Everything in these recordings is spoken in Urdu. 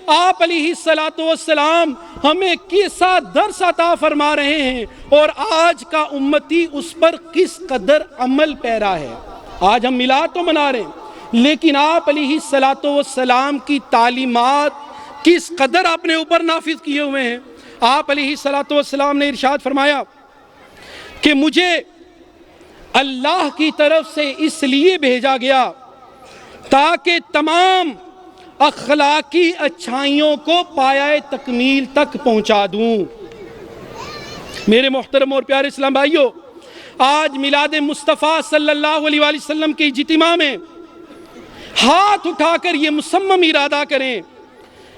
آپ علیہ السلام ہمیں کیسا درس عطا فرما رہے ہیں اور آج کا امتی اس پر کس قدر عمل پیرا ہے۔ آج ہم میلاد تو منا رہے ہیں، لیکن آپ علیہ السلام کی تعلیمات کس قدر اپنے اوپر نافذ کیے ہوئے ہیں۔ آپ علیہ السلام نے ارشاد فرمایا کہ مجھے اللہ کی طرف سے اس لیے بھیجا گیا تاکہ تمام اخلاقی اچھائیوں کو پایہ تکمیل تک پہنچا دوں۔ میرے محترم اور پیارے اسلام بھائیوں، آج میلاد مصطفیٰ صلی اللہ علیہ وآلہ وسلم کے اجتماع میں ہاتھ اٹھا کر یہ مصمم ارادہ کریں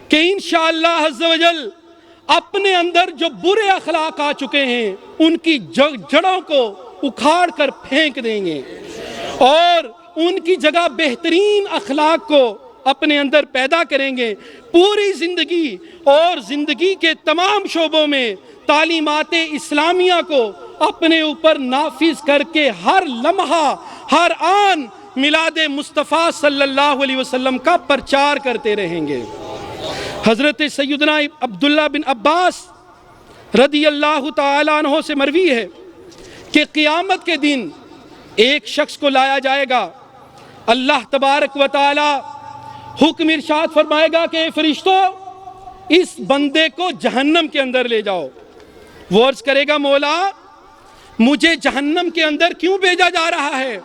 کہ انشاءاللہ عز و جل اپنے اندر جو برے اخلاق آ چکے ہیں ان کی جڑوں کو اکھاڑ کر پھینک دیں گے اور ان کی جگہ بہترین اخلاق کو اپنے اندر پیدا کریں گے۔ پوری زندگی اور زندگی کے تمام شعبوں میں تعلیمات اسلامیہ کو اپنے اوپر نافذ کر کے ہر لمحہ ہر آن میلاد مصطفیٰ صلی اللہ علیہ وسلم کا پرچار کرتے رہیں گے۔ حضرت سیدنا عبداللہ بن عباس رضی اللہ تعالیٰ عنہ سے مروی ہے کہ قیامت کے دن ایک شخص کو لایا جائے گا، اللہ تبارک و تعالی حکم ارشاد فرمائے گا کہ اے فرشتوں اس بندے کو جہنم کے اندر لے جاؤ۔ وہ عرض کرے گا مولا مجھے جہنم کے اندر کیوں بھیجا جا رہا ہے؟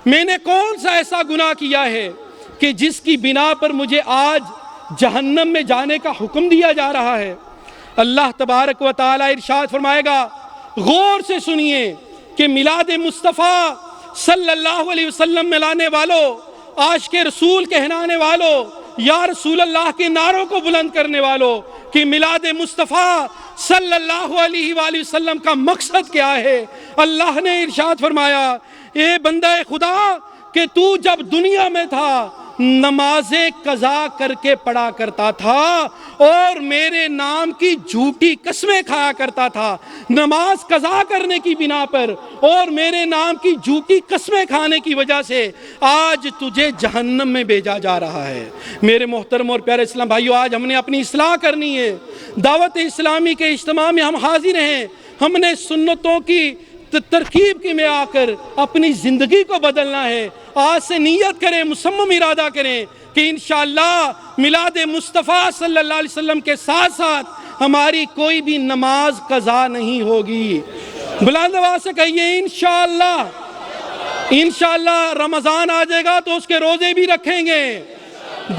میں نے کون سا ایسا گناہ کیا ہے کہ جس کی بنا پر مجھے آج جہنم میں جانے کا حکم دیا جا رہا ہے؟ اللہ تبارک و تعالی ارشاد فرمائے گا غور سے سنیے کہ میلاد مصطفیٰ صلی اللہ علیہ وسلم میں لانے والوں، عاشق رسول کہلانے والوں، یا رسول اللہ کے نعروں کو بلند کرنے والوں کہ میلاد مصطفیٰ صلی اللہ علیہ وآلہ وسلم کا مقصد کیا ہے؟ اللہ نے ارشاد فرمایا اے بندہ خدا کہ تو جب دنیا میں تھا نمازیں قضا کر کے پڑھا کرتا تھا اور میرے نام کی جھوٹی قسمیں کھایا کرتا تھا، نماز قضا کرنے کی بنا پر اور میرے نام کی جھوٹی قسمیں کھانے کی وجہ سے آج تجھے جہنم میں بھیجا جا رہا ہے۔ میرے محترم اور پیارے اسلام بھائیو، آج ہم نے اپنی اصلاح کرنی ہے۔ دعوت اسلامی کے اجتماع میں ہم حاضر ہیں، ہم نے سنتوں کی ترکیب کی میں آ کر اپنی زندگی کو بدلنا ہے۔ آج سے نیت کریں، مصمم ارادہ کریں کہ انشاءاللہ میلاد مصطفیٰ صلی اللہ علیہ وسلم کے ساتھ ساتھ ہماری کوئی بھی نماز قضا نہیں ہوگی۔ بلند آواز سے کہیے انشاءاللہ۔ انشاءاللہ رمضان آ جائے گا تو اس کے روزے بھی رکھیں گے،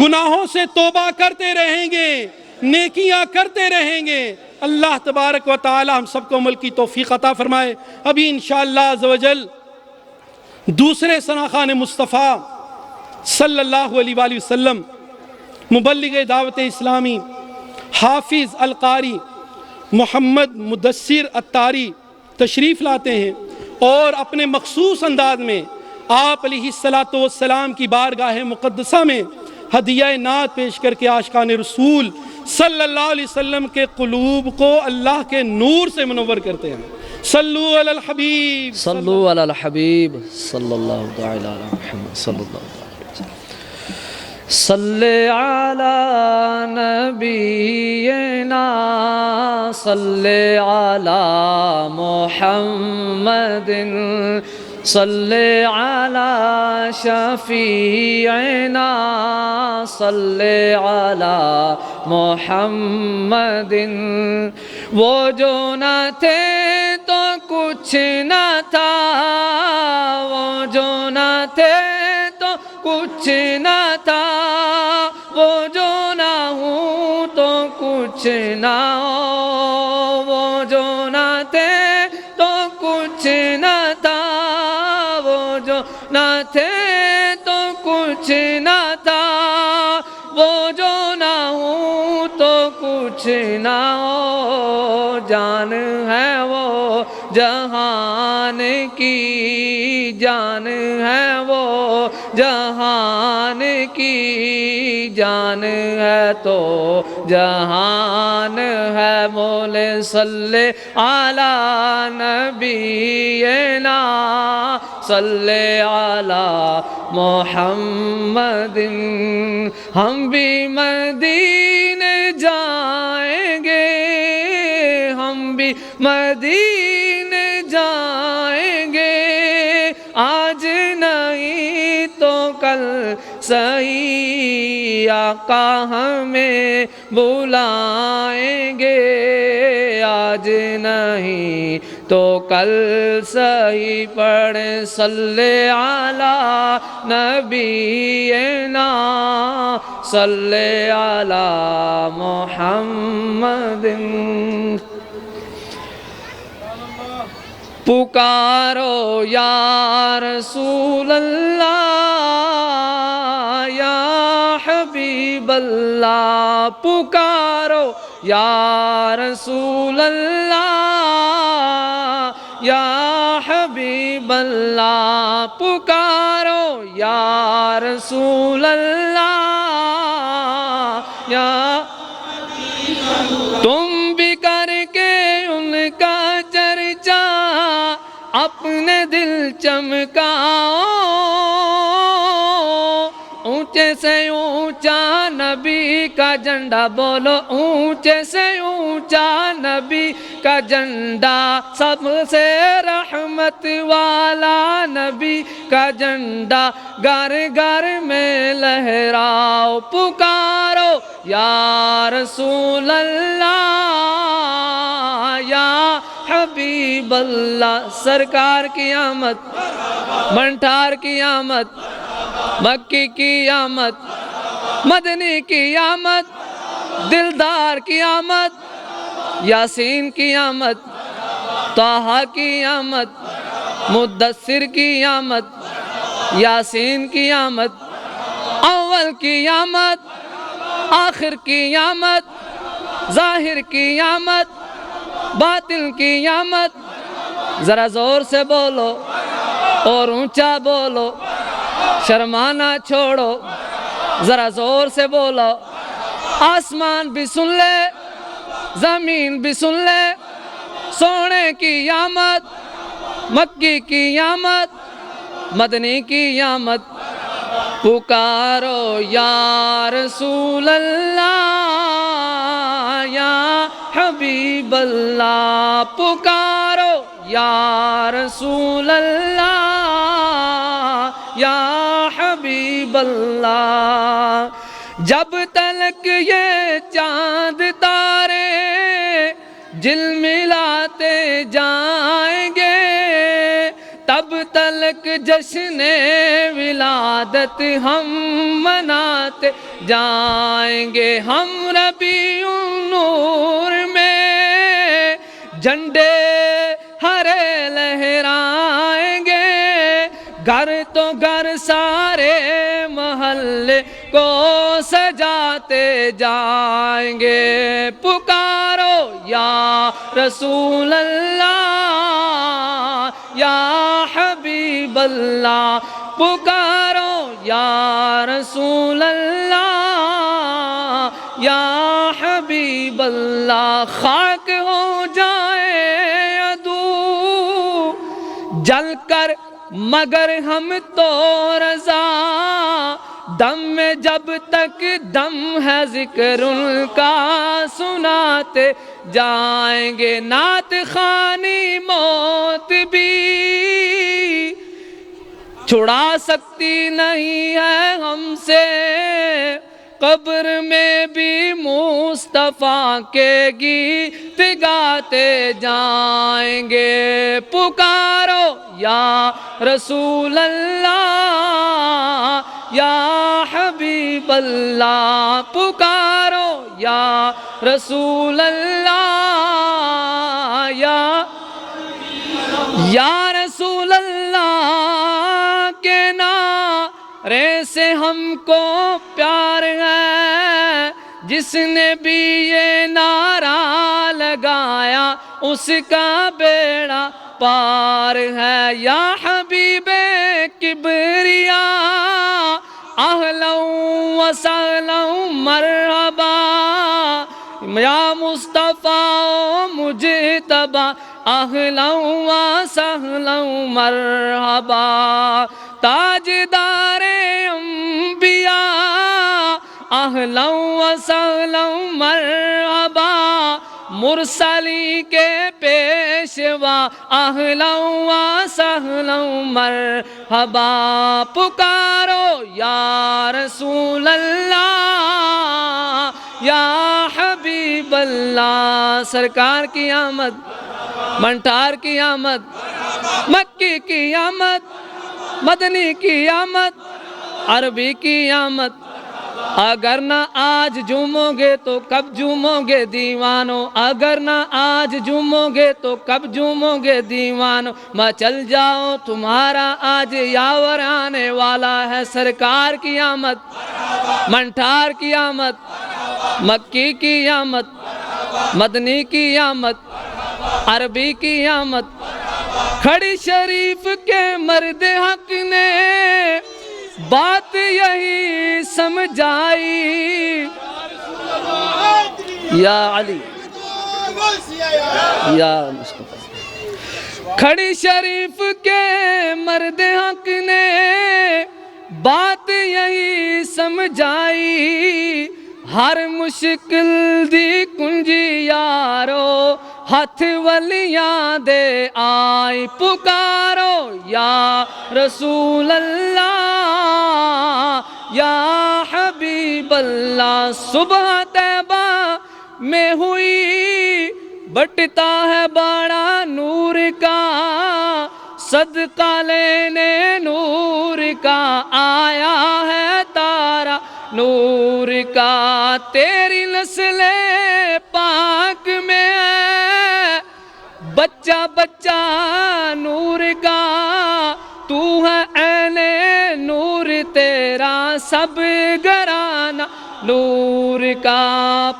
گناہوں سے توبہ کرتے رہیں گے، نیکیاں کرتے رہیں گے۔ اللہ تبارک و تعالی ہم سب کو عمل کی توفیق عطا فرمائے۔ ابھی انشاءاللہ عز و جل دوسرے ثناخان مصطفیٰ صلی اللہ علیہ وآلہ وسلم مبلغ دعوت اسلامی حافظ القاری محمد مدثر اتاری تشریف لاتے ہیں اور اپنے مخصوص انداز میں آپ علیہ السلام کی بارگاہ مقدسہ میں ہدیہ نعت پیش کر کے عاشقان رسول صلی اللہ علیہ وسلم کے قلوب کو اللہ کے نور سے منور کرتے ہیں۔ صلو علی الحبیب، صلو علی الحبیب صلی اللہ تعالی علی محمد صلی اللہ تعالی علیہ وسلم۔ صلی علی نبینا صلی علی محمد صلی علی شفیعنا صلی علی محمد۔ وہ جو نہ تھے تو کچھ نہ تھا، وہ جو نہ تھے تو کچھ نہ تھا، وہ جو نہ ہوں تو کچھ نہ ہو، وہ جو نہ تھے تو کچھ نہ تھا، وہ جو نہ تھے تو کچھ نہ تھا، وہ جو نہ ہوں تو کچھ نہ ہو۔ جان ہے وہ جہان کی، جان ہے وہ جہان کی، جان ہے تو جہان ہے۔ بولے صلی علی نبینا صلی علی محمد۔ ہم بھی مدینہ مدینے جائیں گے، آج نہیں تو کل صحیح آقا ہمیں بلائیں گے، آج نہیں تو کل صحیح پڑھیں صلی علی نبینا صلی علی محمد۔ پکارو یا رسول اللہ یا حبیب اللہ، پکارو یا رسول اللہ یا حبیب اللہ، پکارو یا رسول اللہ یا، تم بھی کر کے ان کا چرچا اپنے دل چمکاؤ، اونچے سے اونچا نبی کا جھنڈا بولو، اونچے سے اونچا نبی کا جھنڈا، سب سے رحمت والا نبی کا جھنڈا گھر گھر میں لہراؤ، پکارو یا رسول اللہ یا حبیب اللہ۔ سرکار کی آمد، منٹھار کی آمد، مکی کی آمد، مدنی کی آمد، دلدار کی آمد، یاسین کی آمد، طٰہٰ کی آمد، مدثر کی آمد، یاسین کی آمد، اول کی آمد، آخر کی آمد، ظاہر کی آمد، باطن کی آمد، ذرا زور سے بولو اور اونچا بولو، شرمانا چھوڑو، ذرا زور سے بولو، آسمان بھی سن لے، زمین بھی سن لے، سونے کی آمد، مکی کی آمد، مدنی کی آمد، پکارو یا رسول اللہ یا حبیب اللہ، پکارو یا رسول اللہ یا حبیب اللہ۔ جب تلک یہ چاند تارے جھلملاتے جائیں گے، تب تلک جشن ولادت ہم مناتے جائیں گے، ہم ربیع النور میں جھنڈے ہرے لہرائیں گے، گھر تو گھر سارے محلے کو سجاتے جائیں گے، پکارو یا رسول اللہ یا حبیب اللہ، پکارو یا رسول اللہ یا حبیب اللہ۔ خاک ہو جائے عدو جل کر مگر ہم تو رضا، دم میں جب تک دم ہے ذکر ان کا سناتے جائیں گے، نعت خوانی موت بھی چھڑا سکتی نہیں ہے ہم سے، قبر میں بھی مصطفیٰ کے گیت گاتے جائیں گے، پکارو یا رسول اللہ یا حبیب اللہ، پکارو یا رسول اللہ یا رسول اللہ کے نعرے سے ہم کو پیار ہے، جس نے بھی یہ نعرہ لگایا اس کا بیڑا پار ہے، یا حبیب کبریا اہلا و سہلا مرحبا، یا مصطفیٰ مجتبی اہلا و سہلا مرحبا، تاجدار انبیاء اہلا و سہلا مرحبا، مرسلی کے پیشوا اہلا و سہلا مرحبا پکارو یا رسول اللہ یا حبیب اللہ سرکار کی آمد منٹار کی آمد مکی کی آمد مدنی کی آمد عربی کی آمد اگر نہ آج جھومو گے تو کب جھومو گے دیوانو اگر نہ آج جھومو گے تو کب جھومو گے دیوانو مچل جاؤ تمہارا آج یاور آنے والا ہے سرکار کی آمد منٹھار کی آمد مکی کی آمد مدنی کی آمد عربی کی آمد کھڑی شریف کے مرد حق نے بات یہی سمجھائی یا علی یا مصطفیٰ کھڑی شریف کے مرد حق نے بات یہی سمجھائی ہر مشکل دی کنجی یارو ہاتھ ولیاں دے آئی پکارو یا رسول اللہ یا حبیب اللہ صبح طیبہ میں ہوئی بٹتا ہے بڑا نور کا صدقہ لینے نور کا آیا ہے تارا نور کا تیری نسل پاک میں ہے بچہ بچہ نور کا تو ہے عین نور تیرا سب گھرانہ نور کا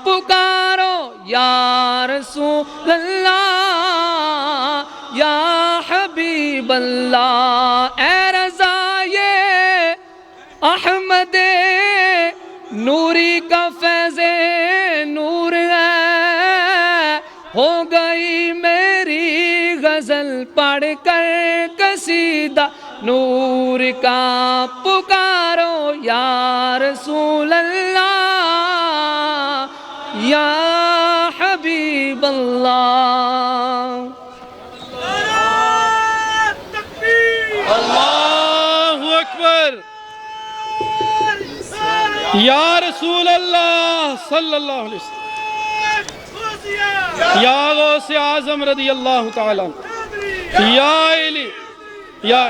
پکارو یا رسول اللہ یا حبیب اللہ اے رضا یہ احمد نوری کا فیض نور ہے ہو گئی میری غزل پڑھ کر قصیدہ نور کا پکارو یا رسول اللہ یا حبیب اللہ اللہ اکبر یا رسول اللہ صلی اللہ علیہ وسلم یا غوث اعظم رضی اللہ تعالیٰ یا علی یا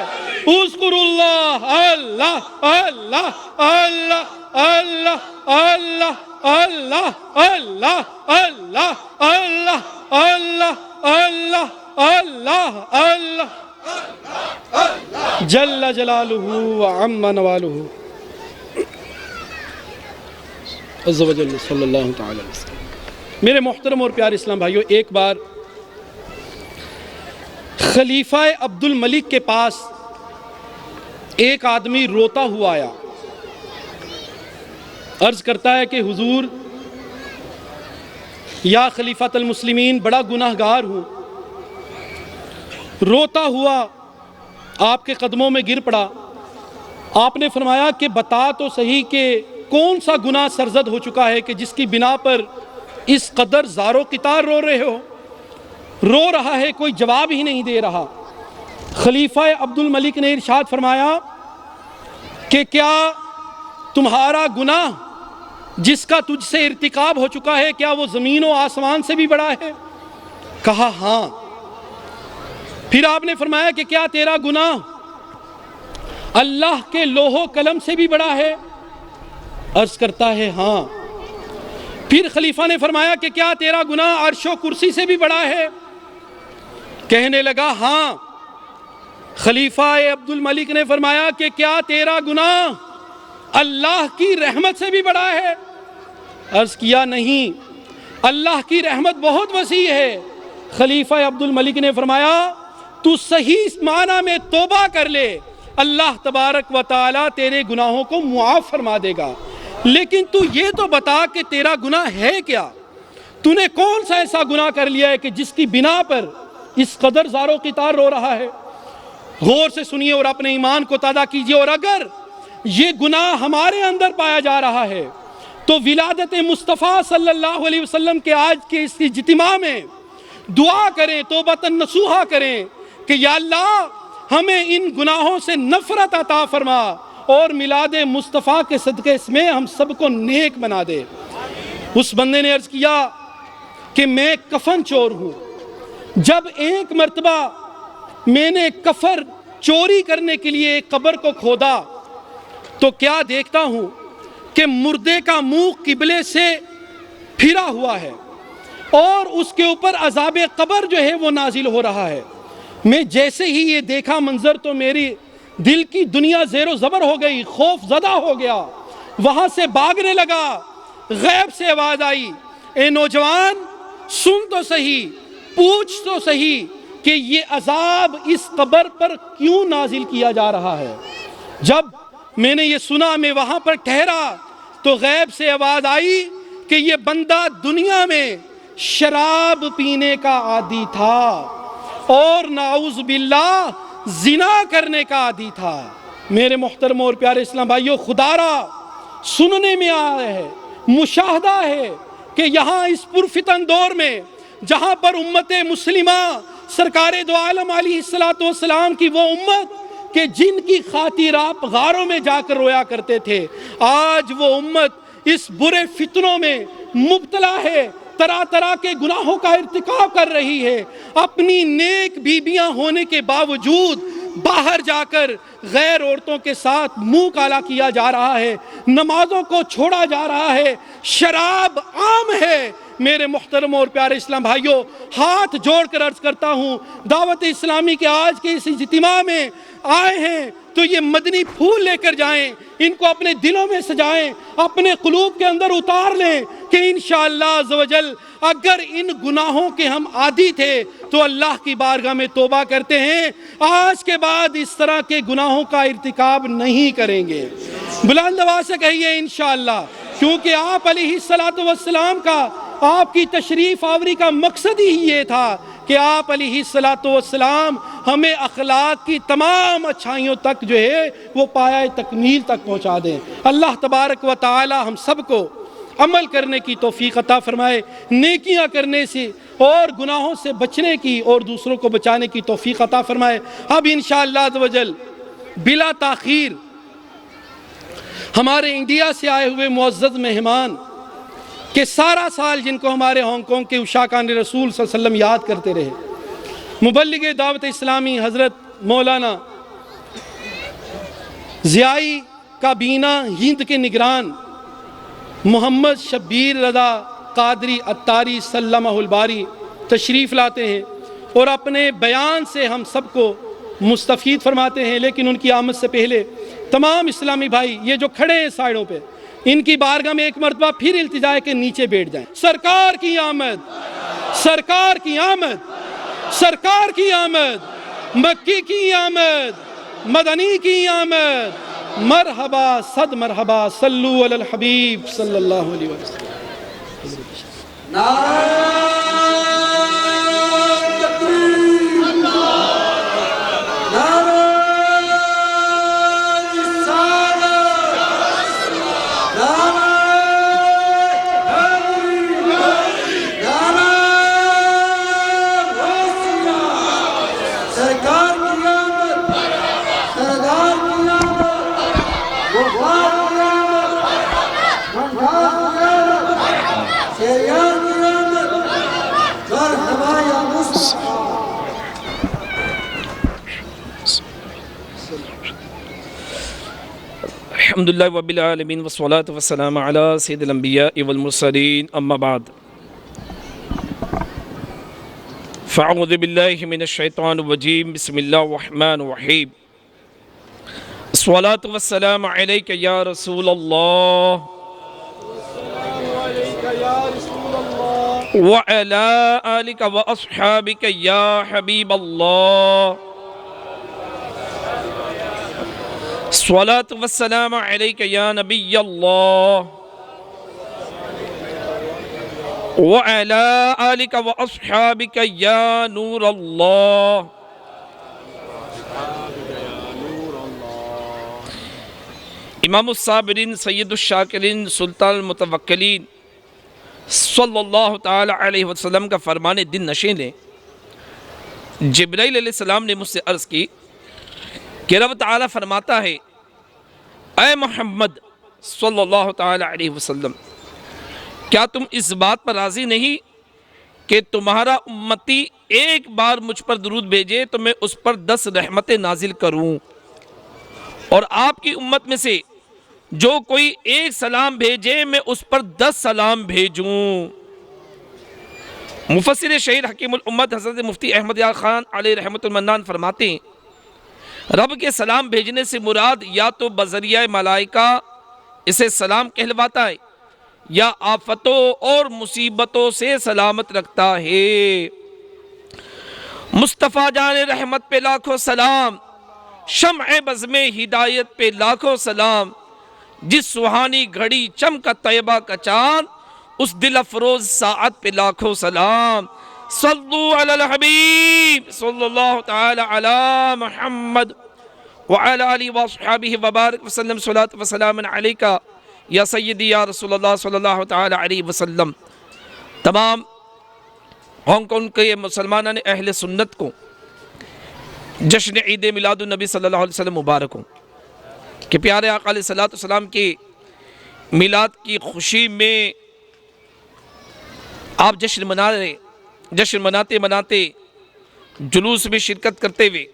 اذکر اللہ اللہ اللہ اللہ اللہ اللہ اللہ اللہ اللہ اللہ اللہ اللہ اللہ اللہ جل جلالہ وعم نوالہ عز و جل صلی اللہ تعالی علیہ وسلم۔ میرے محترم اور پیارے اسلام بھائیوں، ایک بار خلیفہ عبد الملک کے پاس ایک آدمی روتا ہوا آیا، عرض کرتا ہے کہ حضور یا خلیفۃ المسلمین بڑا گناہ گار ہوں، روتا ہوا آپ کے قدموں میں گر پڑا۔ آپ نے فرمایا کہ بتا تو صحیح کہ کون سا گناہ سرزد ہو چکا ہے کہ جس کی بنا پر اس قدر زار و قطار رو رہے ہو؟ رو رہا ہے، کوئی جواب ہی نہیں دے رہا۔ خلیفہ عبد الملک نے ارشاد فرمایا کہ کیا تمہارا گناہ جس کا تجھ سے ارتکاب ہو چکا ہے کیا وہ زمین و آسمان سے بھی بڑا ہے؟ کہا ہاں۔ پھر آپ نے فرمایا کہ کیا تیرا گناہ اللہ کے لوح و قلم سے بھی بڑا ہے؟ عرض کرتا ہے ہاں۔ پھر خلیفہ نے فرمایا کہ کیا تیرا گناہ عرش و کرسی سے بھی بڑا ہے؟ کہنے لگا ہاں۔ خلیفہ عبد الملک نے فرمایا کہ کیا تیرا گناہ اللہ کی رحمت سے بھی بڑا ہے؟ عرض کیا نہیں، اللہ کی رحمت بہت وسیع ہے۔ خلیفہ عبد الملک نے فرمایا تو صحیح معنی میں توبہ کر لے، اللہ تبارک و تعالیٰ تیرے گناہوں کو معاف فرما دے گا، لیکن تو یہ تو بتا کہ تیرا گناہ ہے کیا؟ تو نے کون سا ایسا گناہ کر لیا ہے کہ جس کی بنا پر اس قدر زار و قطار رو رہا ہے؟ غور سے سنیے اور اپنے ایمان کو تازہ کیجیے، اور اگر یہ گناہ ہمارے اندر پایا جا رہا ہے، تو ولادت مصطفیٰ صلی اللہ علیہ وسلم کے آج کے اس اجتماع میں دعا کریں، توبۃ نصوحہ کریں کہ یا اللہ ہمیں ان گناہوں سے نفرت عطا فرما اور میلاد مصطفیٰ کے صدقے میں ہم سب کو نیک بنا دے۔ اس بندے نے عرض کیا کہ میں کفن چور ہوں، جب ایک مرتبہ میں نے کفر چوری کرنے کے لیے ایک قبر کو کھودا تو کیا دیکھتا ہوں کہ مردے کا منہ قبلے سے پھرا ہوا ہے اور اس کے اوپر عذاب قبر جو ہے وہ نازل ہو رہا ہے۔ میں جیسے ہی یہ دیکھا منظر تو میری دل کی دنیا زیر و زبر ہو گئی، خوف زدہ ہو گیا، وہاں سے بھاگنے لگا۔ غیب سے آواز آئی، اے نوجوان سن تو صحیح، پوچھ تو صحیح کہ یہ عذاب اس قبر پر کیوں نازل کیا جا رہا ہے۔ جب میں نے یہ سنا میں وہاں پر ٹھہرا تو غیب سے آواز آئی کہ یہ بندہ دنیا میں شراب پینے کا عادی تھا اور نعوذ باللہ زنا کرنے کا عادی تھا۔ میرے محترم اور پیارے اسلام بھائیوں، خدا را سننے میں آیا ہے، مشاہدہ ہے کہ یہاں اس پرفتن دور میں جہاں پر امت مسلمہ سرکار دو عالم علیہ السلام کی وہ امت کہ جن کی خاطر آپ غاروں میں جا کر رویا کرتے تھے، آج وہ امت اس برے فتنوں میں مبتلا ہے، طرح طرح کے گناہوں کا ارتکاب کر رہی ہے، اپنی نیک بیویاں ہونے کے باوجود باہر جا کر غیر عورتوں کے ساتھ منہ کالا کیا جا رہا ہے، نمازوں کو چھوڑا جا رہا ہے، شراب عام ہے۔ میرے محترم اور پیارے اسلام بھائیوں، ہاتھ جوڑ کر عرض کرتا ہوں، دعوت اسلامی کے آج کے اس اجتماع میں آئے ہیں تو یہ مدنی پھول لے کر جائیں، ان کو اپنے دلوں میں سجائیں، اپنے قلوب کے اندر اتار لیں کہ انشاءاللہ عزوجل اگر ان گناہوں کے ہم عادی تھے تو اللہ کی بارگاہ میں توبہ کرتے ہیں، آج کے بعد اس طرح کے گناہوں کا ارتکاب نہیں کریں گے۔ بلند آواز سے کہیے انشاءاللہ، کیونکہ آپ علیہ السلام کا، آپ کی تشریف آوری کا مقصد ہی یہ تھا کہ آپ علیہ السلام ہمیں اخلاق کی تمام اچھائیوں تک جو ہے وہ پایہ تکمیل تک پہنچا دیں۔ اللہ تبارک و تعالی ہم سب کو عمل کرنے کی توفیق عطا فرمائے، نیکیاں کرنے سے اور گناہوں سے بچنے کی اور دوسروں کو بچانے کی توفیق عطا فرمائے۔ اب انشاءاللہ عزوجل بلا تاخیر ہمارے انڈیا سے آئے ہوئے معزز مہمان کہ سارا سال جن کو ہمارے ہانگ کانگ کے عشاقان رسول صلی اللہ علیہ وسلم یاد کرتے رہے، مبلغ دعوت اسلامی حضرت مولانا ضیائی کابینہ ہند کے نگران محمد شبیر رضا قادری اتاری سلمہ الباری تشریف لاتے ہیں اور اپنے بیان سے ہم سب کو مستفید فرماتے ہیں، لیکن ان کی آمد سے پہلے تمام اسلامی بھائی یہ جو کھڑے ہیں سائیڈوں پہ، ان کی بارگاہ میں ایک مرتبہ پھر التجا ہے کہ نیچے بیٹھ جائیں۔ سرکار کی آمد، سرکار کی آمد، سرکار کی آمد، مکی کی آمد، مدنی کی آمد، مرحبا صد مرحبا، صلو علی الحبیب صلی اللہ علیہ وسلم۔ الحمدللہ رب العالمین والصلاة والسلام علی سید الانبیاء والمرسلین، اما بعد فاعوذ باللہ من الشیطان الرجیم، بسم اللہ الرحمن الرحیم۔ الصلاة والسلام علیک یا رسول اللہ وعلی آلک واصحابک یا حبیب اللہ۔ الصلاة والسلام علیک یا نبی اللہ وعلی آلک واصحابک یا نور اللہ۔ امام الصابرین سید الشاکرین سلطان المتوکلین صلی اللہ تعالی علیہ وسلم کا فرمان دن نشین لیں۔ جبرائیل علیہ السلام نے مجھ سے عرض کی کہ رب تعالیٰ فرماتا ہے اے محمد صلی اللہ تعالی علیہ وسلم، کیا تم اس بات پر راضی نہیں کہ تمہارا امتی ایک بار مجھ پر درود بھیجے تو میں اس پر 10 رحمتیں نازل کروں، اور آپ کی امت میں سے جو کوئی ایک سلام بھیجے میں اس پر 10 سلام بھیجوں۔ مفسر شہیر حکیم الامت حضرت مفتی احمد یار خان علیہ رحمت المنان فرماتے ہیں رب کے سلام بھیجنے سے مراد یا تو بذریعہ ملائکہ اسے سلام کہلواتا ہے یا آفتوں اور مصیبتوں سے سلامت رکھتا ہے۔ مصطفیٰ جان رحمت پہ لاکھوں سلام، شمع بزم ہدایت پہ لاکھوں سلام، جس سہانی گھڑی چمکا طیبہ کا چاند اس دل افروز ساعت پہ لاکھوں سلام۔ صلو علی الحبیب صلی اللہ تعالی علی محمد وعلی آلہ وصحبہ وبارک وسلم صلاۃ وسلام علیکہ یا سیدی یا رسول اللہ صلی اللہ تعالی علیہ وسلم۔ تمام ہانگ کانگ کے مسلمانان اہل سنت کو جشن عید میلاد النبی صلی اللہ علیہ وسلم مبارک ہوں کہ پیارے آقا علیہ السلام کے میلاد کی خوشی میں آپ جشن منا رہے، جشن مناتے مناتے جلوس میں شرکت کرتے ہوئے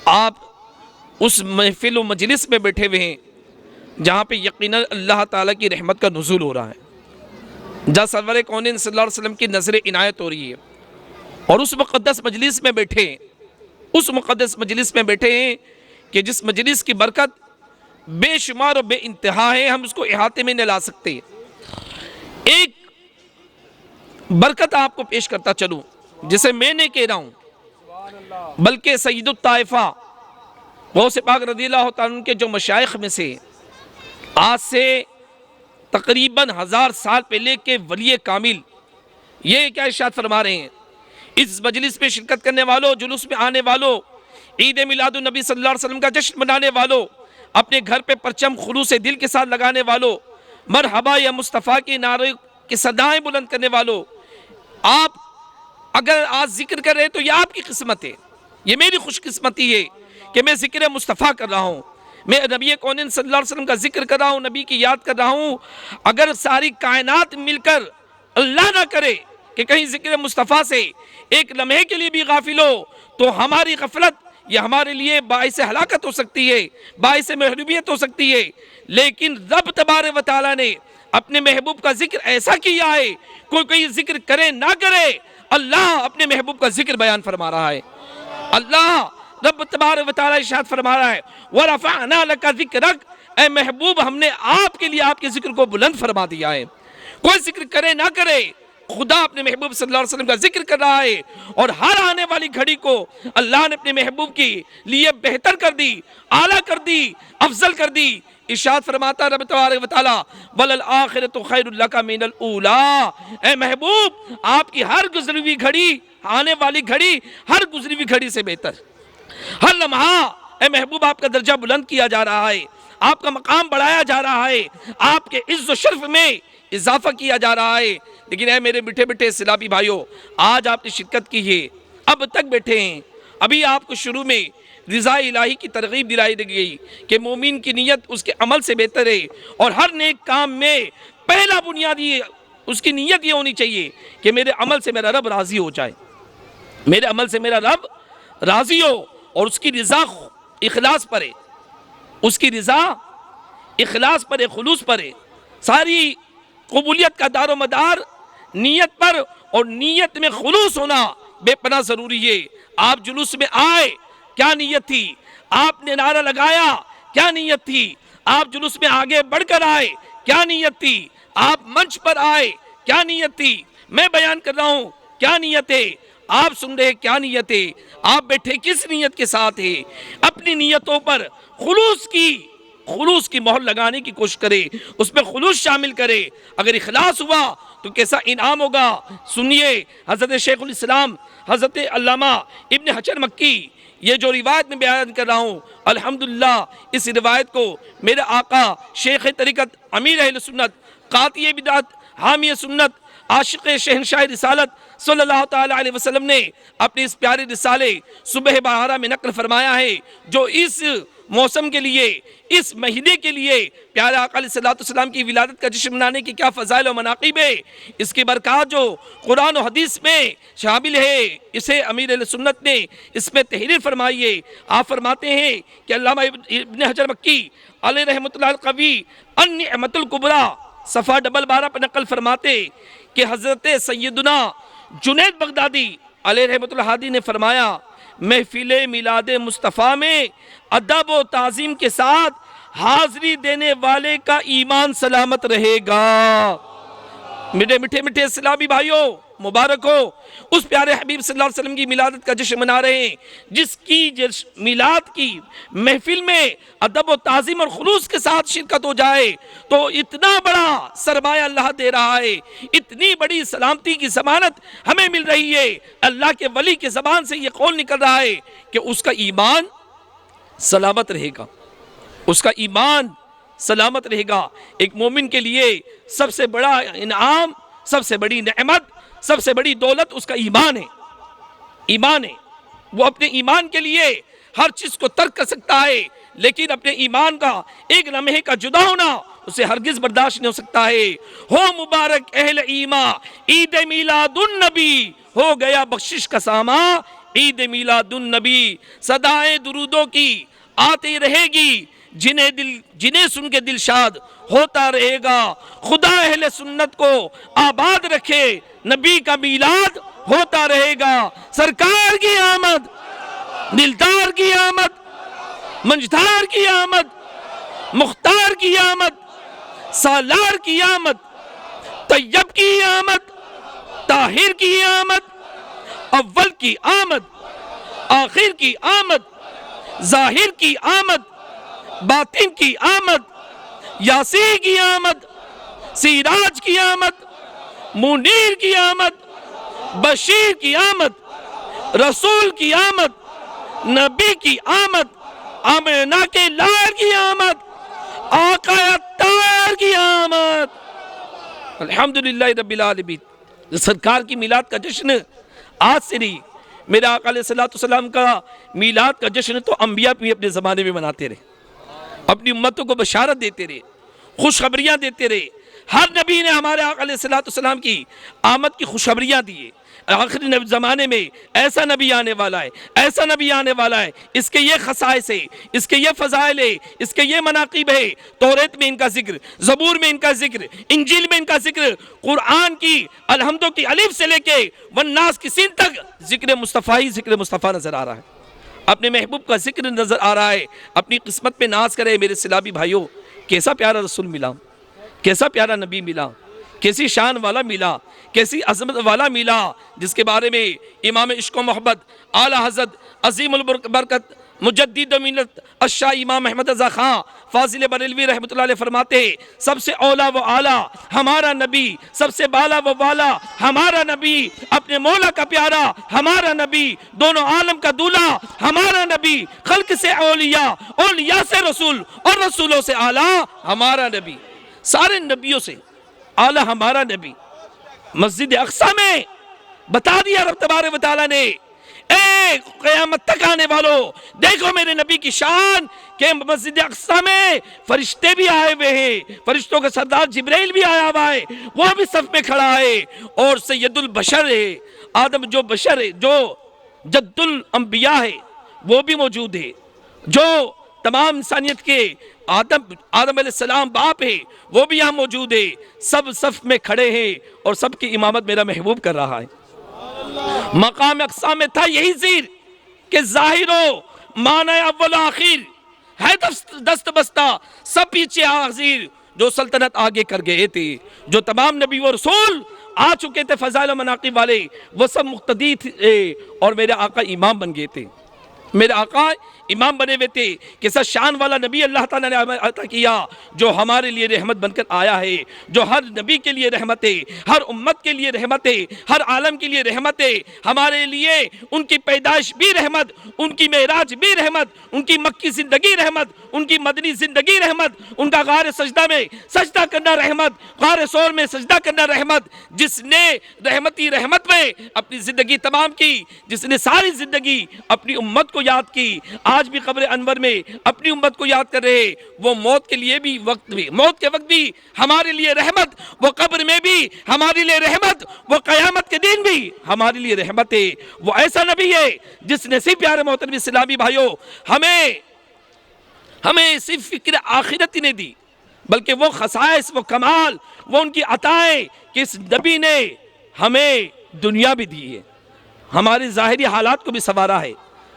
آپ اس محفل و مجلس میں بیٹھے ہوئے ہیں جہاں پہ یقیناً اللہ تعالیٰ کی رحمت کا نزول ہو رہا ہے، جہاں سرور کونین صلی اللہ علیہ وسلم کی نظر عنایت ہو رہی ہے، اور اس مقدس مجلس میں بیٹھے ہیں، اس مقدس مجلس میں بیٹھے ہیں کہ جس مجلس کی برکت بے شمار و بے انتہا ہے، ہم اس کو احاطے میں نہ لا سکتے۔ ایک برکت آپ کو پیش کرتا چلوں جسے میں نے کہہ رہا ہوں، بلکہ سید الطائفہ غوث پاک رضی اللہ تعالیٰ عنہ کے جو مشائخ میں سے آج سے تقریباً 1000 سال پہلے کے ولی کامل یہ کیا ارشاد فرما رہے ہیں، اس مجلس میں شرکت کرنے والوں، جلوس میں آنے والوں، عید میلاد النبی صلی اللہ علیہ وسلم کا جشن منانے والوں، اپنے گھر پہ پرچم خلوص دل کے ساتھ لگانے والوں، مرحبا یا مصطفیٰ کے نعرے کی صدائیں بلند کرنے والوں، آپ اگر آج ذکر کر رہے ہیں تو یہ آپ کی قسمت ہے، یہ میری خوش قسمتی ہے کہ میں ذکر مصطفیٰ کر رہا ہوں، میں نبی کونین صلی اللہ علیہ وسلم کا ذکر کر رہا ہوں، نبی کی یاد کر رہا ہوں۔ اگر ساری کائنات مل کر اللہ نہ کرے کہ کہیں ذکر مصطفیٰ سے ایک لمحے کے لیے بھی غافل ہو تو ہماری غفلت یہ ہمارے لیے باعث ہلاکت ہو سکتی ہے، باعث محرومیت ہو سکتی ہے، لیکن رب تبارک و تعالیٰ نے اپنے محبوب کا ذکر ایسا کیا ہے، کوئی ذکر کرے نہ کرے اللہ اپنے محبوب کا ذکر بیان فرما رہا ہے۔ اللہ رب تبارک و تعالیٰ ارشاد فرما رہا ہے وَرَفَعْنَا لَكَ ذِكْرَكَ، اے محبوب ہم نے آپ کے لیے آپ کے ذکر کو بلند فرما دیا ہے۔ کوئی ذکر کرے نہ کرے خدا اپنے محبوب صلی اللہ علیہ وسلم کا ذکر کر رہا ہے، اور ہر آنے والی گھڑی کو اللہ نے اپنے محبوب کی لیے بہتر کر دی، اعلیٰ کر دی، افضل کر دی۔ ارشاد فرماتا رب تبارک و تعالیٰ وَلَلْآخِرَةُ خَيْرٌ لَكَ مِنَ الْأُولَىٰ، اے محبوب آپ کی ہر گزری ہوئی گھڑی، آنے والی گھڑی ہر گزری ہوئی گھڑی سے بہتر، ہر لمحہ اے محبوب آپ کا درجہ بلند کیا جا رہا ہے، آپ کا مقام بڑھایا جا رہا ہے، آپ کے عز و شرف میں اضافہ کیا جا رہا ہے۔ لیکن اے میرے بیٹھے بیٹھے اسلامی بھائیوں، آج آپ نے شرکت کی ہے، اب تک بیٹھے ہیں، ابھی آپ کو شروع میں رضا الہی کی ترغیب دلائی گئی کہ مومن کی نیت اس کے عمل سے بہتر ہے، اور ہر نیک کام میں پہلا بنیادی اس کی نیت یہ ہونی چاہیے کہ میرے عمل سے میرا رب راضی ہو جائے، میرے عمل سے میرا رب راضی ہو، اور اس کی رضا اخلاص پر ہے، اس کی رضا اخلاص پر ہے، خلوص پر ہے۔ ساری قبولیت کا دار و مدار نیت پر، اور نیت میں خلوص ہونا بے پناہ ضروری ہے۔ آپ جلوس میں آئے، کیا نیت تھی؟ آپ نے نعرہ لگایا، کیا نیت تھی؟ آپ جلوس میں آگے بڑھ کر آئے، کیا نیت تھی؟ آپ منچ پر آئے، کیا نیت تھی؟ میں بیان کر رہا ہوں، کیا نیت ہے؟ آپ سن رہے کیا نیت ہے؟ آپ بیٹھے کس نیت کے ساتھ ہے؟ اپنی نیتوں پر خلوص کی مہر لگانے کی کوشش کرے، اس میں خلوص شامل کرے۔ اگر اخلاص ہوا تو کیسا انعام ہوگا۔ سنیے حضرت شیخ الاسلام حضرت علامہ ابن حجر مکی یہ جو روایت میں بیان کر رہا ہوں الحمدللہ اس روایت کو میرے آقا شیخ طریقت امیر اہل سنت قاطع بدعت حامی سنت عاشق شہنشاہ رسالت صلی اللہ تعالیٰ علیہ وسلم نے اپنے اس پیارے رسالے صبح بہارا میں نقل فرمایا ہے، جو اس موسم کے لیے، اس مہینے کے لیے پیارے آقا علیہ السلام کی ولادت کا جشن منانے کی کیا فضائل و مناقب ہے، اس کی برکات جو قرآن و حدیث میں شامل ہے، اسے امیر اہل سنت نے اس میں تحریر فرمائی ہے۔ آپ فرماتے ہیں کہ علامہ ابن حجر مکی علیہ رحمۃ اللہ القوی النعمت الکبریٰ صفحہ 12 پر نقل فرماتے کہ حضرت سیدنا جنید بغدادی علیہ رحمۃ اللہ ہادی نے فرمایا، محفل میلاد مصطفیٰ میں ادب و تعظیم کے ساتھ حاضری دینے والے کا ایمان سلامت رہے گا۔ میرے میٹھے میٹھے اسلامی بھائیوں، مبارک ہو اس پیارے حبیب صلی اللہ علیہ وسلم کی میلادت کا جشن منا رہے ہیں، جس کی میلاد کی محفل میں ادب و تعظیم اور خلوص کے ساتھ شرکت ہو جائے تو اتنا بڑا سرمایہ اللہ دے رہا ہے، اتنی بڑی سلامتی کی ضمانت ہمیں مل رہی ہے۔ اللہ کے ولی کے زبان سے یہ قول نکل رہا ہے کہ اس کا ایمان سلامت رہے گا، اس کا ایمان سلامت رہے گا۔ ایک مومن کے لیے سب سے بڑا انعام، سب سے بڑی نعمت، سب سے بڑی دولت اس کا ایمان ہے، ایمان ہے۔ وہ اپنے ایمان کے لیے ہر چیز کو ترک کر سکتا ہے، لیکن اپنے ایمان کا ایک لمحے کا جدا ہونا اسے ہرگز برداشت نہیں ہو سکتا ہے۔ ہو مبارک اہل ایمان، عید میلاد النبی، ہو گیا بخشش کا ساما عید میلاد النبی۔ صدائیں درودوں کی آتی رہے گی، جنہیں سن کے دل شاد ہوتا رہے گا۔ خدا اہل سنت کو آباد رکھے، نبی کا میلاد ہوتا رہے گا۔ سرکار کی آمد، دلدار کی آمد، منجدار کی آمد، مختار کی آمد، سالار کی آمد، طیب کی آمد، طاہر کی آمد، اول کی آمد، آخر کی آمد، ظاہر کی آمد، باطن کی آمد، یاسی کی آمد، سیراج کی آمد، منیر کی آمد، بشیر کی آمد، رسول کی آمد، نبی کی آمد، آمنہ کے لال کی آمد، آقا اتار کی آمد۔ الحمدللہ رب العالمین۔ سرکار کی میلاد کا جشن آج سے نہیں، میرے آقا علیہ السلام کا میلاد کا جشن تو انبیاء بھی اپنے زمانے میں مناتے رہے، اپنی امتوں کو بشارت دیتے رہے، خوشخبریاں دیتے رہے۔ ہر نبی نے ہمارے آقا علیہ السلام کی آمد کی خوشخبریاں دی۔ آخری زمانے میں ایسا نبی آنے والا ہے، ایسا نبی آنے والا ہے، اس کے یہ خصائص ہے، اس کے یہ فضائل ہے، اس کے یہ مناقب ہے۔ توریت میں ان کا ذکر، زبور میں ان کا ذکر، انجیل میں ان کا ذکر، قرآن کی الحمدوں کی الف سے لے کے والناس کی سین تک ذکر مصطفیٰ ہی ذکر مصطفیٰ نظر آ رہا ہے، اپنے محبوب کا ذکر نظر آ رہا ہے۔ اپنی قسمت پہ ناز کرے میرے اسلامی بھائیوں، کیسا پیارا رسول ملا، کیسا پیارا نبی ملا، کیسی شان والا ملا، کیسی عظمت والا ملا، جس کے بارے میں امام عشق و محبت اعلیٰ حضرت عظیم البرکت مجدد ملت الشاہ امام احمد رضا خان فاضل بریلوی رحمۃ اللہ علیہ فرماتے ہیں، سب سے اولا و اعلیٰ ہمارا نبی، سب سے بالا و والا ہمارا نبی، اپنے مولا کا پیارا ہمارا نبی، دونوں عالم کا دولہ ہمارا نبی، خلق سے اولیاء، اولیاء سے رسول اور رسولوں سے اعلیٰ ہمارا نبی، سارے نبیوں سے اعلیٰ ہمارا نبی۔ مسجد اقصیٰ میں بتا دیا رب تبارک و تعالیٰ نے، اے قیامت تک آنے والوں دیکھو میرے نبی کی شان، کہ مسجد اقصیٰ میں فرشتے بھی آئے ہوئے ہیں، فرشتوں کا سردار جبرائیل بھی آیا ہوا ہے، وہ بھی صف میں کھڑا ہے، اور سید البشر ہے، آدم جو بشر ہے، جو جد الانبیاء ہے وہ بھی موجود ہے، جو تمام انسانیت کے آدم علیہ السلام باپ ہے وہ بھی یہاں موجود ہے، سب صف میں کھڑے ہیں اور سب کی امامت میرا محبوب کر رہا ہے۔ مقام اقصیٰ میں تھا یہی زیر کہ ظاہر ہو معنی اول آخر ہے دست بستہ، سب پیچھے حاضر، جو سلطنت آگے کر گئے تھے، جو تمام نبی و رسول آ چکے تھے فضائل و مناقب والے، وہ سب مقتدی تھے اور میرے آقا امام بن گئے تھے۔ میرے آقا امام بنے ہوئے تھے کہ سر شان والا نبی اللہ تعالیٰ نے عطا کیا جو ہمارے لیے رحمت بن کر آیا ہے، جو ہر نبی کے لیے رحمت ہے، ہر امت کے لیے رحمت ہے، ہر عالم کے لیے رحمت ہے۔ ہمارے لیے ان کی پیدائش بھی رحمت، ان کی معراج بھی رحمت، ان کی مکی زندگی رحمت، ان کی مدنی زندگی رحمت، ان کا غار سجدہ میں سجدہ کرنا رحمت، غار سور میں سجدہ کرنا رحمت۔ جس نے رحمتی رحمت میں اپنی زندگی تمام کی، جس نے ساری زندگی اپنی امت کو یاد کی، آج بھی قبر انور میں اپنی امت کو یاد کر رہے، وہ موت کے لیے بھی موت کے وقت بھی ہمارے لیے رحمت، وہ قبر میں بھی ہمارے لیے رحمت، وہ قیامت کے دن بھی ہمارے لیے رحمت ہے۔ وہ ایسا نبی ہے جس نے صرف پیارے محترم اسلامی بھائیوں ہمیں صرف فکر آخرت ہی نہیں دی، بلکہ وہ خصائص، وہ کمال، وہ ان کی عطائیں کہ اس نبی نے ہمیں دنیا بھی دی ہے، ہمارے ظاہری حالات کو بھی سنوارا ہے،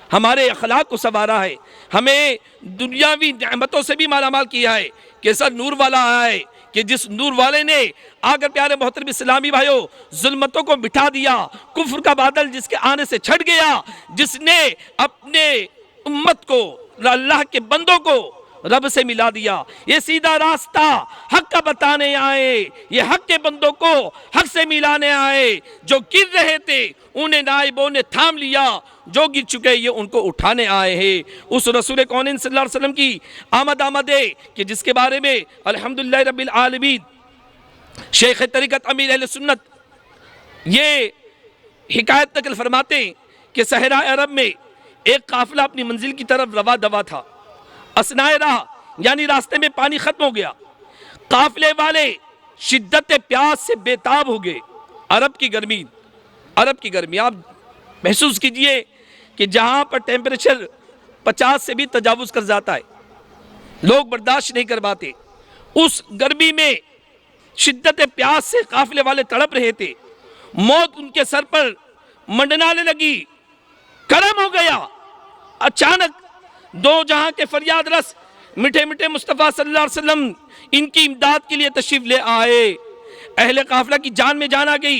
ہمارے اخلاق کو سنوارا ہے، ہمیں دنیاوی نعمتوں سے بھی مالا مال کیا ہے۔ کیسا نور والا آیا ہے کہ جس نور والے نے آگر پیارے محترم اسلامی بھائیوں ظلمتوں کو مٹا دیا، کفر کا بادل جس کے آنے سے چھٹ گیا، جس نے اپنے امت کو، اللہ کے بندوں کو رب سے ملا دیا۔ یہ سیدھا راستہ حق کا بتانے آئے، یہ حق کے بندوں کو حق سے ملانے آئے۔ جو گر رہے تھے انہیں نائبوں نے تھام لیا، جو گر چکے یہ ان کو اٹھانے آئے ہیں۔ اس رسول کونین صلی اللہ علیہ وسلم کی آمد ہے کہ جس کے بارے میں الحمدللہ رب العالمین شیخ طریقت امیر اہل سنت یہ حکایت نقل فرماتے ہیں کہ صحرائے عرب میں ایک قافلہ اپنی منزل کی طرف رواں دواں تھا۔ اثنائے راہ یعنی راستے میں پانی ختم ہو گیا، قافلے والے شدت پیاس سے بے تاب ہو گئے۔ عرب کی گرمی آپ محسوس کیجئے کہ جہاں پر ٹیمپریچر 50 سے بھی تجاوز کر جاتا ہے، لوگ برداشت نہیں کر پاتے، اس گرمی میں شدت پیاس سے قافلے والے تڑپ رہے تھے۔ موت ان کے سر پر منڈلانے لگی، کرم ہو گیا۔ اچانک دو جہاں کے فریاد رس میٹھے میٹھے مصطفیٰ صلی اللہ علیہ وسلم ان کی امداد کے لیے تشریف لے آئے۔ اہل قافلہ کی جان میں جان آ گئی۔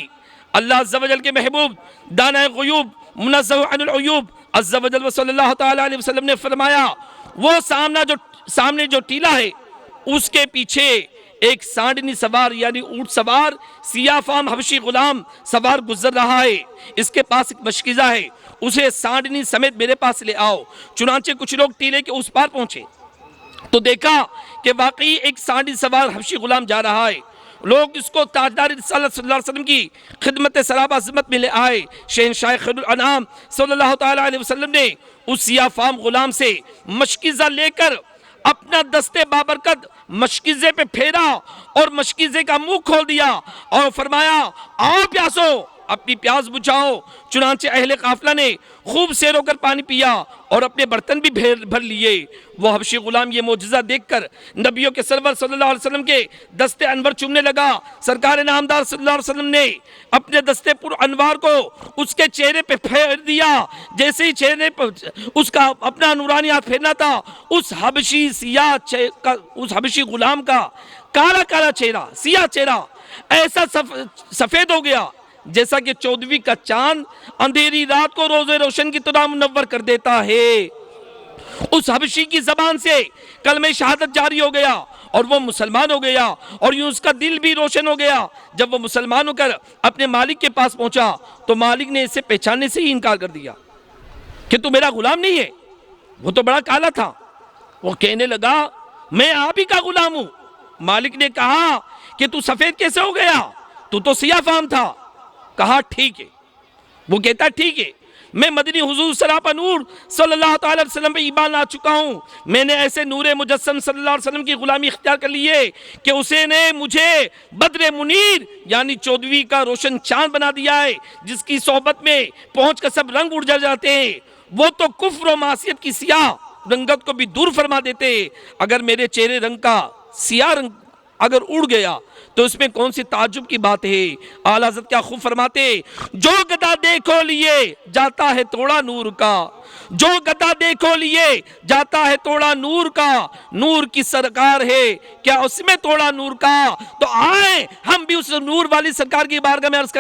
اللہ عز و جل کے محبوب دانہ غیوب منزہ عن العیوب عز و جل صلی اللہ تعالیٰ علیہ وسلم نے فرمایا وہ سامنے جو ٹیلا ہے اس کے پیچھے ایک سانڈنی سوار یعنی اونٹ سوار سیاہ فام حبشی غلام سوار گزر رہا ہے، اس کے پاس ایک مشکیزہ ہے، اسے سانڈنی سمیت میرے پاس لے آؤ۔ چنانچہ کچھ لوگ ٹیلے کے اس پار پہنچے تو دیکھا کہ واقعی ایک سانڈنی سوار حبشی غلام جا رہا ہے۔ لوگ اس کو تاجدار رسالت صلی اللہ علیہ وسلم کی خدمت سراب عظمت میں لے آئے۔ شہنشاہ خیر الانام صلی اللہ تعالیٰ علیہ وسلم نے اس سیاہ فام غلام سے مشکیزہ لے کر اپنا دستے بابرکت مشکیزے پہ پھیرا اور مشکیزے کا منہ کھول دیا اور فرمایا آؤ پیاسو، اپنی پیاس بجھاؤ۔ چنانچہ اہل قافلہ نے خوب سیر ہو کر پانی پیا اور اپنے برتن بھی بھر لیے۔ وہ حبشی غلام یہ معجزہ دیکھ کر نبیوں کے سرور صلی اللہ علیہ وسلم کے دستے انور چومنے لگا۔ سرکار نامدار صلی اللہ علیہ وسلم نے اپنے دستے پر انوار کو اس کے چہرے پہ پھیر دیا۔ جیسے ہی چہرے پر اس کا اپنا نورانی ہاتھ پھیرنا تھا، اس حبشی غلام کا کالا کالا چہرہ، سیاہ چہرہ ایسا سفید ہو گیا جیسا کہ 14ویں کا چاند اندھیری رات کو روز روشن کی طرح منور کر دیتا ہے۔ اس حبشی کی زبان سے کلمہ شہادت جاری ہو گیا اور وہ مسلمان ہو گیا، اور یوں اس کا دل بھی روشن ہو گیا۔ جب وہ مسلمان ہو کر اپنے مالک کے پاس پہنچا تو مالک نے اسے پہچاننے سے ہی انکار کر دیا کہ تو میرا غلام نہیں ہے، وہ تو بڑا کالا تھا۔ وہ کہنے لگا میں آپ ہی کا غلام ہوں۔ مالک نے کہا کہ تو سفید کیسے ہو گیا، تو سیاہ فام تھا۔ کہا ٹھیک ہے۔ وہ کہتا ٹھیک ہے، میں مدنی حضور سراپا نور صلی اللہ تعالی وسلم پہ ایمان لا چکا ہوں۔ میں نے ایسے نور مجسم صلی اللہ علیہ وسلم کی غلامی اختیار کر لی ہے کہ اسے نے مجھے بدر منیر یعنی 14ویں کا روشن چاند بنا دیا ہے، جس کی صحبت میں پہنچ کر سب رنگ اڑ جاتے ہیں۔ وہ تو کفر و معصیت کی سیاہ رنگت کو بھی دور فرما دیتے۔ اگر میرے چہرے رنگ کا سیاہ رنگ اگر اڑ گیا تو اس میں کون سی تعجب کی بات ہے؟ اعلیٰ حضرت کیا خوب فرماتے، جو گدا دیکھو لیے جاتا ہے توڑا نور کا، جو گدا دیکھو لیے جاتا ہے توڑا نور کا، نور کی سرکار ہے کیا اس میں توڑا نور کا؟ تو آئیں ہم بھی اس نور والی سرکار کی بارگاہ میں عرض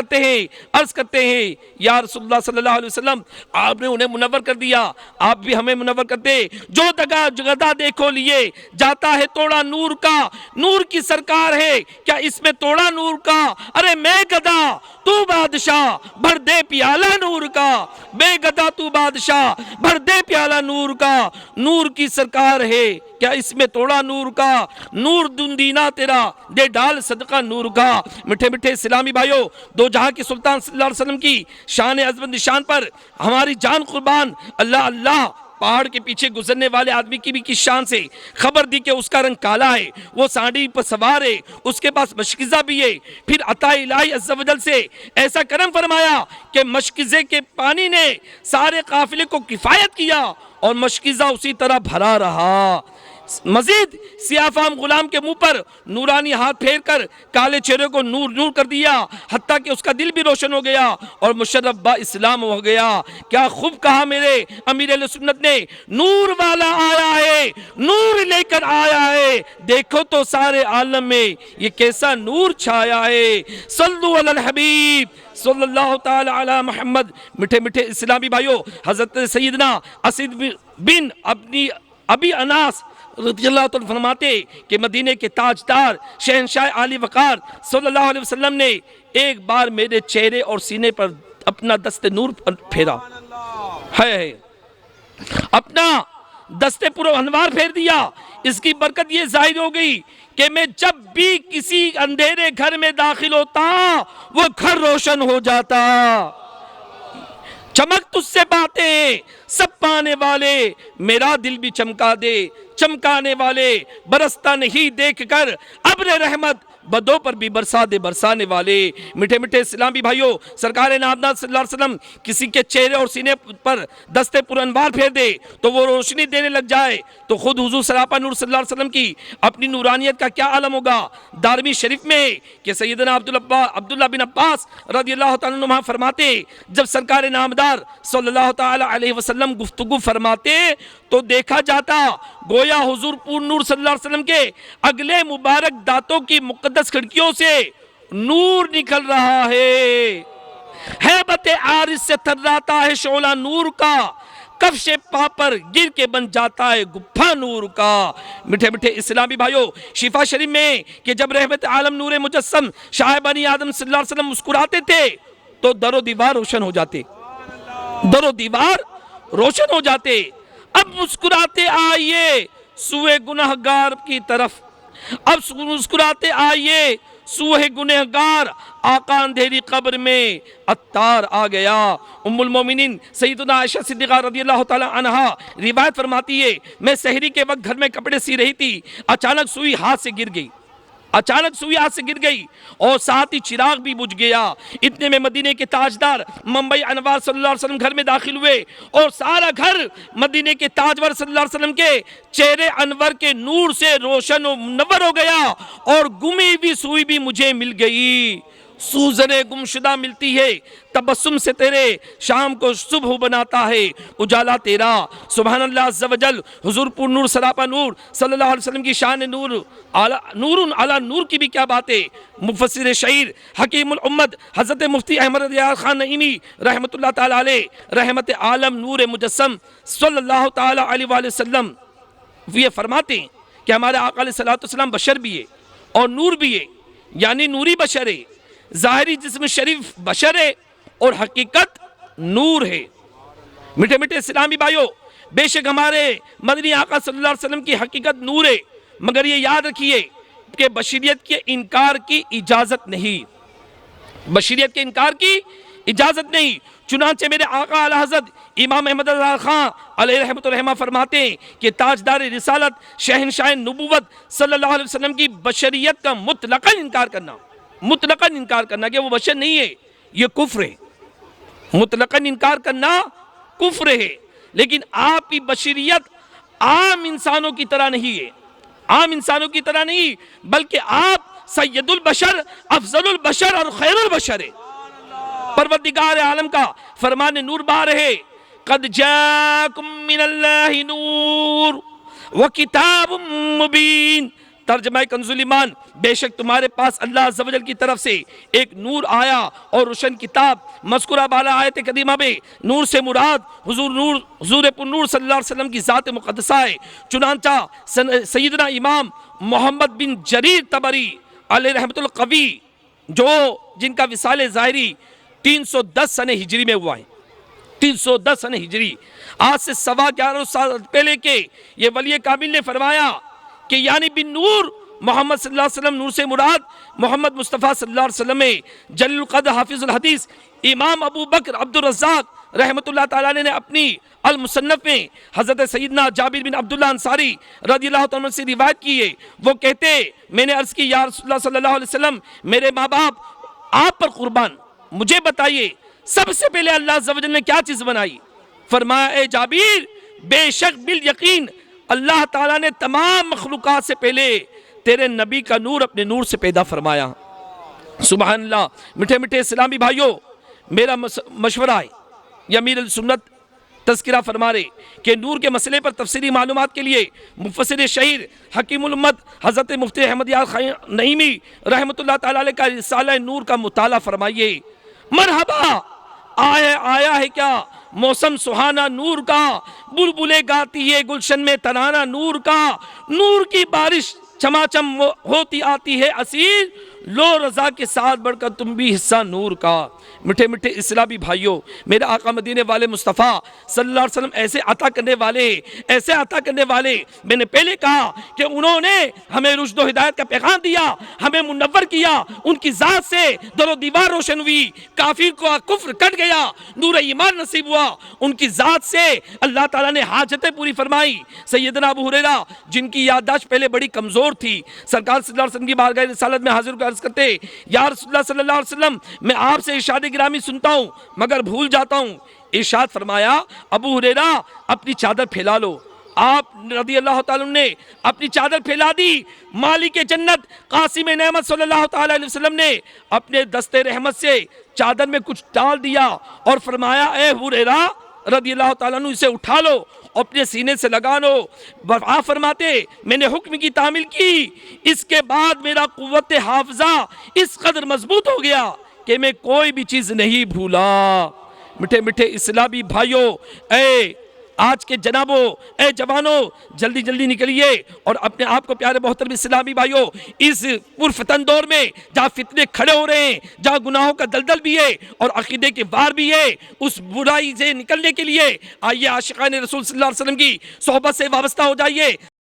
کرتے ہیں یا رسول اللہ صلی اللہ علیہ وسلم، آپ نے انہیں منور کر دیا، آپ بھی ہمیں منور کرتے۔ جو گدا دیکھو لیے جاتا ہے توڑا نور کا، نور کی سرکار ہے کیا اس میں توڑا نور کا؟ ارے میں گدا تو بادشاہ بھر دے پیالہ نور کا، بے گدا تو بادشاہ بھر دے پیالہ نور کا، نور کی سرکار ہے کیا اس میں توڑا نور کا؟ نور دندینا تیرا دے ڈال صدقہ نور کا۔ مٹھے مٹھے اسلامی بھائیوں، دو جہاں کی سلطان صلی اللہ علیہ وسلم کی شان عظمت نشان پر ہماری جان قربان، اللہ اللہ پہاڑ کے پیچھے گزرنے والے آدمی کی بھی کس شان سے خبر دی کہ اس کا رنگ کالا ہے، وہ سانڈی پر سوار ہے، اس کے پاس مشکزہ بھی ہے۔ پھر عطا الہی عز و جل سے ایسا کرم فرمایا کہ مشکزے کے پانی نے سارے قافلے کو کفایت کیا اور مشکزہ اسی طرح بھرا رہا۔ مزید سیاہ فام غلام کے منہ پر نورانی ہاتھ پھیر کر کالے چہرے کو نور نور کر دیا، حتیٰ کہ اس کا دل بھی روشن ہو گیا اور مشرف با اسلام ہو گیا۔ کیا خوب کہا میرے امیر اہل سنت نے، نور والا آیا ہے، نور لے کر آیا ہے، دیکھو تو سارے عالم میں یہ کیسا نور چھایا ہے۔ صلو علی الحبیب صلی اللہ تعالی علی محمد۔ مٹھے مٹھے اسلامی بھائیوں، حضرت سیدنا اسید بن ابی اناس رضی اللہ عنہ فرماتے کہ مدینے کے تاجدار شہنشاہ عالی وقار صلی اللہ علیہ وسلم نے ایک بار میرے چہرے اور سینے پر اپنا دست نور پھیرا ہے، اپنا دست پر انوار پھیر دیا۔ اس کی برکت یہ ظاہر ہو گئی کہ میں جب بھی کسی اندھیرے گھر میں داخل ہوتا وہ گھر روشن ہو جاتا۔ چمک تجھ سے باتیں سب پانے والے، میرا دل بھی چمکا دے، چمکانے والے برستا نہیں دیکھ کر ابر رحمت، بدوں پر بھی برسا دے برسانے والے۔ مٹھے مٹھے اسلامی بھائیوں، سرکار نامدار صلی اللہ علیہ وسلم کسی کے چہرے اور سینے پر دست پر انوار پھیر دے تو وہ روشنی دینے لگ جائے تو خود حضور سراپا نور صلی اللہ علیہ وسلم کی اپنی نورانیت کا کیا عالم ہوگا۔ دارمی شریف میں کہ سیدنا عبداللہ بن عباس رضی اللہ تعالیٰ عنہ فرماتے، جب سرکار نامدار صلی اللہ تعالیٰ علیہ وسلم گفتگو فرماتے تو دیکھا جاتا گویا حضور پور نور صلی اللہ علیہ وسلم کے اگلے مبارک دانتوں کی مقدس کھڑکیوں سے نور نکل رہا ہے۔ ہیبت عارض سے تھراتا ہے شعلہ نور کا، کفش پا پر گر کے بن جاتا ہے گپھا نور کا۔ مٹھے مٹھے اسلامی بھائیوں، شفا شریف میں کہ جب رحمت عالم نور مجسم شاہ بنی آدم صلی اللہ علیہ وسلم مسکراتے تھے تو در و دیوار روشن ہو جاتے، در و دیوار روشن ہو جاتے۔ اب مسکراتے آئیے سوئے گنہگار کی طرف، اب مسکراتے آئیے سوئے گنہگار، آقا اندھیری قبر میں عطار آ گیا۔ ام المومنین سیدنا عائشہ صدیقہ رضی اللہ تعالی عنہا روایت فرماتی ہے، میں سحری کے وقت گھر میں کپڑے سی رہی تھی، اچانک سوئی ہاتھ سے گر گئی، اچانک سوئی ہاتھ سے گر گئی اور ساتھ ہی چراغ بھی بجھ گیا۔ اتنے میں مدینے کے تاجدار منبع انوار صلی اللہ علیہ وسلم گھر میں داخل ہوئے اور سارا گھر مدینے کے تاجور صلی اللہ علیہ وسلم کے چہرے انور کے نور سے روشن و منور ہو گیا اور گمی بھی سوئی بھی مجھے مل گئی۔ سوزن گمشدہ ملتی ہے تبسم سے تیرے، شام کو صبح بناتا ہے اجالا تیرا۔ سبحان اللہ عز و جل۔ حضور پر نور سراپا نور صلی اللہ علیہ وسلم کی شان نور نور علی نور کی بھی کیا بات ہے۔ مفسر شعیر حکیم الامت حضرت مفتی احمد ریاض خان نعیمی رحمت اللہ تعالی علیہ، رحمت عالم نور مجسم صلی اللہ تعالی علیہ وآلہ وسلم یہ فرماتے ہیں کہ ہمارے آقا علیہ السلام بشر بھی ہے اور نور بھی ہے، یعنی نوری بشر ہے، ظاہری جسم شریف بشر ہے اور حقیقت نور ہے۔ میٹھے میٹھے اسلامی بھائیوں، بے شک ہمارے مدنی آقا صلی اللہ علیہ وسلم کی حقیقت نور ہے، مگر یہ یاد رکھیے کہ بشریت کے انکار کی اجازت نہیں، بشریت کے انکار کی اجازت نہیں۔ چنانچہ میرے آقا اعلیٰ حضرت امام احمد رضا خان علیہ رحمۃ الرحمہ فرماتے ہیں کہ تاجدار رسالت شہنشاہ نبوت صلی اللہ علیہ وسلم کی بشریت کا مطلقاً انکار کرنا، مطلقاً انکار کرنا کہ وہ بشر نہیں ہے، یہ کفر ہے۔ مطلقاً انکار کرنا کفر ہے، لیکن آپ کی بشریت عام انسانوں کی طرح نہیں ہے، عام انسانوں کی طرح نہیں، بلکہ آپ سید البشر، افضل البشر اور خیر البشر ہے۔ پروردگار عالم کا فرمان نور بار ہے، قد جاکم من اللہ نور وکتاب مبین۔ ترجمہ کنز الایمان، بے شک تمہارے پاس اللہ عز و جل کی طرف سے ایک نور آیا اور روشن کتاب۔ مذکورہ بالا آیت قدیمہ میں نور سے مراد حضور پر نور صلی اللہ علیہ وسلم کی ذات مقدسہ ہے۔ چنانچہ سیدنا امام محمد بن جریر طبری علیہ رحمت القوی، جن کا وصال ظاہری 310 سنہ ہجری میں ہوا ہے، 310 سنہ ہجری، آج سے 11.25 سال پہلے کے یہ ولی کامل نے فرمایا کہ یعنی بن نور محمد صلی اللہ علیہ وسلم، نور سے مراد محمد مصطفیٰ صلی اللہ علیہ وسلم میں جلیل القدر حافظ الحدیث امام ابو بکر عبد الرزاق رحمۃ اللہ تعالیٰ نے اپنی المصنف میں حضرت سیدنا جابر بن عبداللہ انصاری رضی اللہ تعالیٰ عنہ سے روایت کی ہے۔ وہ کہتے، میں نے عرض کی یا رسول اللہ صلی اللہ علیہ وسلم، میرے ماں باپ آپ پر قربان، مجھے بتائیے سب سے پہلے اللہ عز و جل نے کیا چیز بنائی؟ فرمایا اے جابر، بے شک بالیقین اللہ تعالیٰ نے تمام مخلوقات سے پہلے تیرے نبی کا نور اپنے نور سے پیدا فرمایا۔ سبحان اللہ۔ میٹھے میٹھے اسلامی بھائیوں، میرا مشورہ ہے، یا امیر السنت تذکرہ فرما رہے کہ نور کے مسئلے پر تفصیلی معلومات کے لیے مفسر شہیر حکیم الامت حضرت مفتی احمد یار نعیمی رحمۃ اللہ تعالیٰ علیہ کا رسالہ نور کا مطالعہ فرمائیے۔ مرحبا، آیا ہے کیا موسم سہانا نور کا، بلبلیں گاتی ہے گلشن میں ترانہ نور کا، نور کی بارش چماچم ہوتی آتی ہے اسیر، لو رضا کے ساتھ بڑھ کر تم بھی حصہ نور کا۔ میٹھے میٹھے اسلامی بھائیوں، میرے آقا مدینے والے مصطفیٰ صلی اللہ علیہ وسلم ایسے عطا کرنے والے، ایسے عطا کرنے والے، میں نے پہلے کہا کہ انہوں نے ہمیں رشد و ہدایت کا پیغام دیا، ہمیں منور کیا، ان کی ذات سے در و دیوار روشن ہوئی، کافر کو کفر کٹ گیا، نور ایمان نصیب ہوا، ان کی ذات سے اللہ تعالیٰ نے حاجتیں پوری فرمائی۔ سیدنا ابو ہریرہ جن کی یادداشت پہلے بڑی کمزور تھی، سرکار صلی اللہ علیہ وسلم کی بارگاہ رسالت میں حاضر کو عرض کرتے، یا رسول اللہ صلی اللہ علیہ وسلم، میں آپ سے ارشاد گرامی سنتا ہوں مگر بھول جاتا ہوں۔ ارشاد فرمایا، ابو ہریرہ اپنی چادر پھیلا لو۔ آپ رضی اللہ تعالیٰ نے اپنی چادر پھیلا دی۔ مالک جنت قاسم نعمت صلی اللہ تعالیٰ علیہ وسلم نے اپنے دستے رحمت سے چادر میں کچھ ڈال دیا اور فرمایا، اے ابو ہریرہ رضی اللہ تعالیٰ عنہ، اسے اٹھا لو، اپنے سینے سے لگا لو۔ آپ فرماتے، میں نے حکم کی تعمیل کی، اس کے بعد میرا قوت حافظہ اس قدر مضبوط ہو گیا کہ میں کوئی بھی چیز نہیں بھولا۔ میٹھے میٹھے اسلامی بھائیوں، اے آج کے جنابوں، اے جوانوں، جلدی جلدی نکلیے اور اپنے آپ کو پیارے محترم اسلامی بھائیوں، اس پرفتن دور میں جہاں فتنے کھڑے ہو رہے ہیں، جہاں گناہوں کا دلدل بھی ہے اور عقیدے کے وار بھی ہے، اس برائی سے نکلنے کے لیے آئیے عاشقان رسول صلی اللہ علیہ وسلم کی صحبت سے وابستہ ہو جائیے۔